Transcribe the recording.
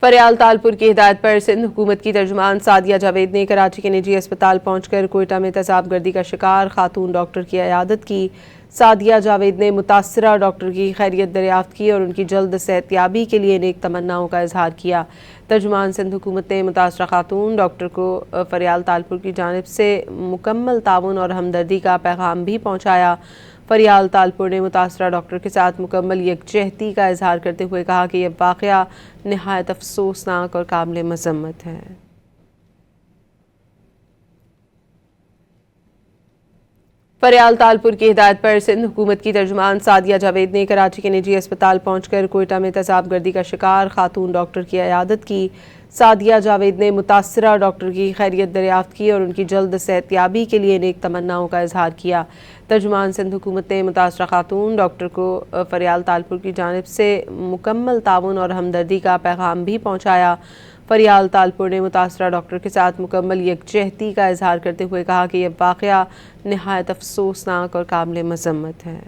فریال تالپور کی ہدایت پر سندھ حکومت کی ترجمان سعدیہ جاوید نے کراچی کے نجی اسپتال پہنچ کر کوئٹہ میں تیزاب گردی کا شکار خاتون ڈاکٹر کی عیادت کی۔ سعدیہ جاوید نے متاثرہ ڈاکٹر کی خیریت دریافت کی اور ان کی جلد صحت یابی کے لیے نیک تمناؤں کا اظہار کیا۔ ترجمان سندھ حکومت نے متاثرہ خاتون ڈاکٹر کو فریال تالپور کی جانب سے مکمل تعاون اور ہمدردی کا پیغام بھی پہنچایا۔ فریال تالپور نے متاثرہ ڈاکٹر کے ساتھ مکمل یکجہتی کا اظہار کرتے ہوئے کہا کہ یہ واقعہ نہایت افسوسناک اور قابل مذمت ہے۔ فریال تالپور کی ہدایت پر سندھ حکومت کی ترجمان سعدیہ جاوید نے کراچی کے نجی اسپتال پہنچ کر کوئٹہ میں تیزاب گردی کا شکار خاتون ڈاکٹر کی عیادت کی۔ سعدیہ جاوید نے متاثرہ ڈاکٹر کی خیریت دریافت کی اور ان کی جلد صحت یابی کے لیے نیک تمناؤں کا اظہار کیا۔ ترجمان سندھ حکومت نے متاثرہ خاتون ڈاکٹر کو فریال تالپور کی جانب سے مکمل تعاون اور ہمدردی کا پیغام بھی پہنچایا۔ فریال تالپور نے متاثرہ ڈاکٹر کے ساتھ مکمل یکجہتی کا اظہار کرتے ہوئے کہا کہ یہ واقعہ نہایت افسوسناک اور قابل مذمت ہے۔